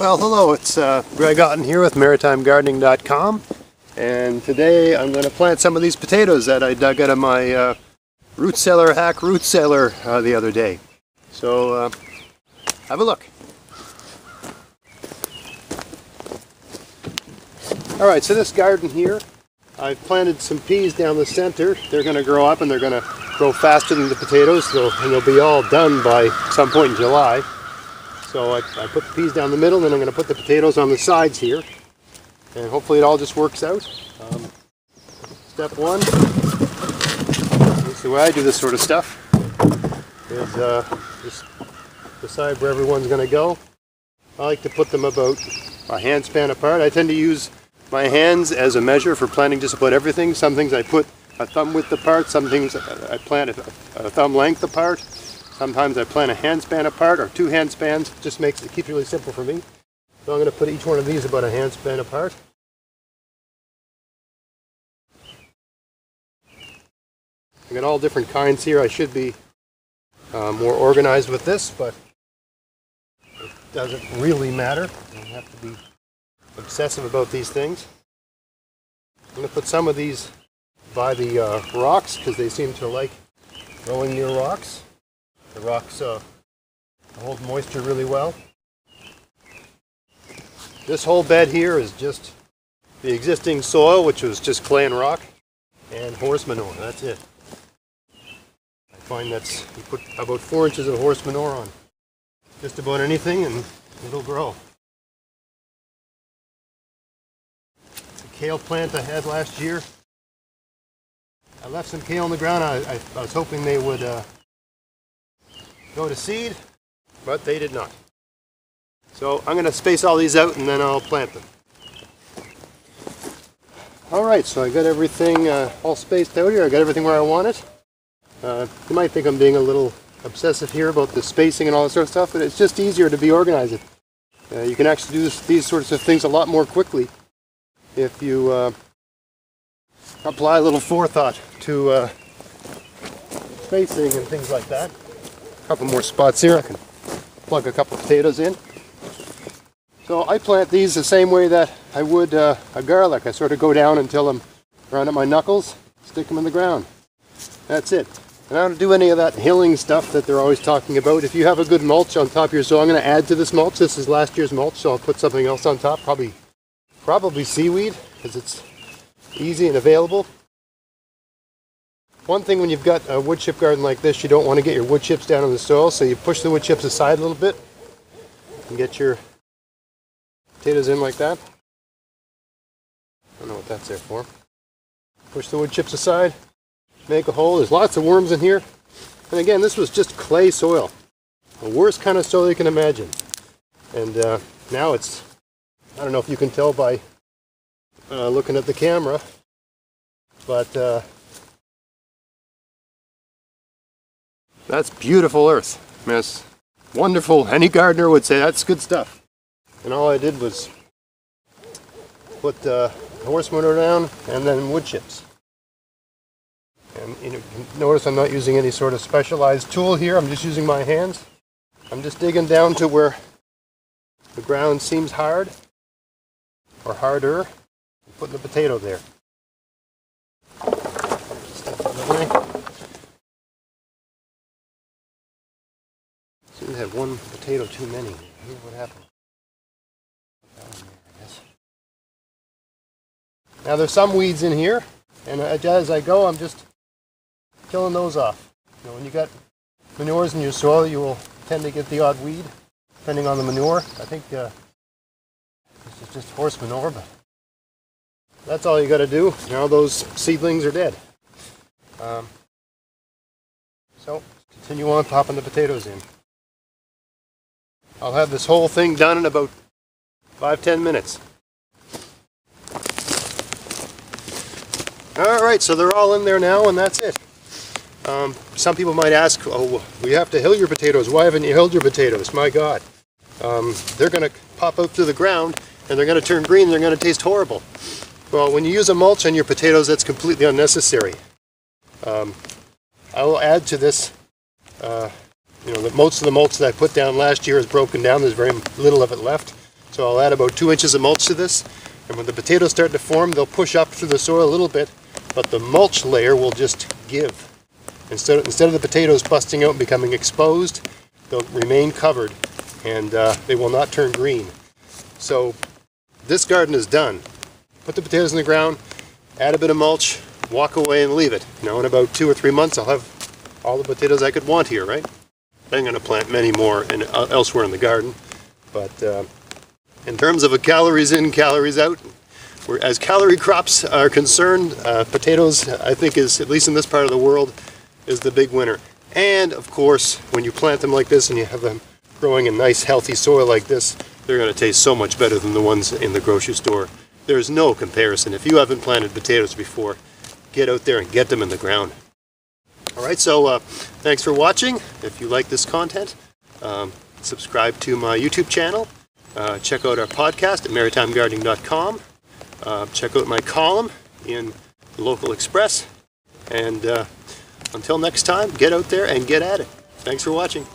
Well, hello, it's Greg Otten here with MaritimeGardening.com, and today I'm going to plant some of these potatoes that I dug out of my hack root cellar the other day. So have a look. Alright, so this garden here, I've planted some peas down the center. They're going to grow up and they're going to grow faster than the potatoes, and they'll be all done by some point in July. So I put the peas down the middle, and then I'm going to put the potatoes on the sides here, and hopefully it all just works out. Step one, that's the way I do this sort of stuff, is just decide where everyone's going to go. I like to put them about a hand span apart. I tend to use my hands as a measure for planting just about everything. Some things I put a thumb width apart, some things I plant a thumb length apart. Sometimes I plant a hand span apart or 2 hand spans. Just keeps it really simple for me. So I'm going to put each one of these about a hand span apart. I got all different kinds here. I should be more organized with this, but it doesn't really matter. I don't have to be obsessive about these things. I'm going to put some of these by the rocks because they seem to like growing near rocks. The rocks hold moisture really well. This whole bed here is just the existing soil, which was just clay and rock, and horse manure. That's it. I find you put about 4 inches of horse manure on just about anything and it'll grow. The kale plant I had last year, I left some kale on the ground. I was hoping they would go to seed, but they did not. So I'm going to space all these out and then I'll plant them. Alright, so I got everything all spaced out here. I got everything where I want it. You might think I'm being a little obsessive here about the spacing and all that sort of stuff, but it's just easier to be organized. You can actually do these sorts of things a lot more quickly if you apply a little forethought to spacing and things like that. A couple more spots here. I can plug a couple potatoes in. So I plant these the same way that I would a garlic. I sort of go down until I'm around at my knuckles, stick them in the ground. That's it. And I don't do any of that hilling stuff that they're always talking about. If you have a good mulch on top of your soil, I'm going to add to this mulch. This is last year's mulch, so I'll put something else on top. Probably seaweed, because it's easy and available. One thing when you've got a wood chip garden like this, you don't want to get your wood chips down in the soil, so you push the wood chips aside a little bit and get your potatoes in like that. I don't know what that's there for. Push the wood chips aside, make a hole. There's lots of worms in here. And again, this was just clay soil. The worst kind of soil you can imagine. And now it's, I don't know if you can tell by looking at the camera, but that's beautiful earth. I mean, it's wonderful. Any gardener would say that's good stuff. And all I did was put horse manure down and then wood chips. And you notice I'm not using any sort of specialized tool here. I'm just using my hands. I'm just digging down to where the ground seems hard or harder. I'm putting the potato there. Step out of the way. Seem to have one potato too many. Here's what happened. Now there's some weeds in here, and as I go, I'm just killing those off. You know, when you got manures in your soil, you will tend to get the odd weed, depending on the manure. I think this is just horse manure, but that's all you got to do. Now those seedlings are dead. So continue on popping the potatoes in. I'll have this whole thing done in about 5-10 minutes. Alright, so they're all in there now, and that's it. Some people might ask, oh, we have to hill your potatoes. Why haven't you hilled your potatoes? My God. They're going to pop out through the ground, and they're going to turn green, and they're going to taste horrible. Well, when you use a mulch on your potatoes, that's completely unnecessary. I will add to this, most of the mulch that I put down last year is broken down. There's very little of it left. So I'll add about 2 inches of mulch to this, and when the potatoes start to form, they'll push up through the soil a little bit, but the mulch layer will just give. Instead of the potatoes busting out and becoming exposed, they'll remain covered, and they will not turn green. So this garden is done. Put the potatoes in the ground, add a bit of mulch, walk away and leave it. You know, in about 2 or 3 months I'll have all the potatoes I could want here, right? I'm going to plant many more elsewhere in the garden, but in terms of a calories in, calories out, as calorie crops are concerned, potatoes, I think, is, at least in this part of the world, is the big winner. And of course, when you plant them like this and you have them growing in nice healthy soil like this, they're going to taste so much better than the ones in the grocery store. There's no comparison. If you haven't planted potatoes before, get out there and get them in the ground. Alright, so thanks for watching. If you like this content, subscribe to my YouTube channel. Check out our podcast at maritimegardening.com. Check out my column in the Local Express. And until next time, get out there and get at it. Thanks for watching.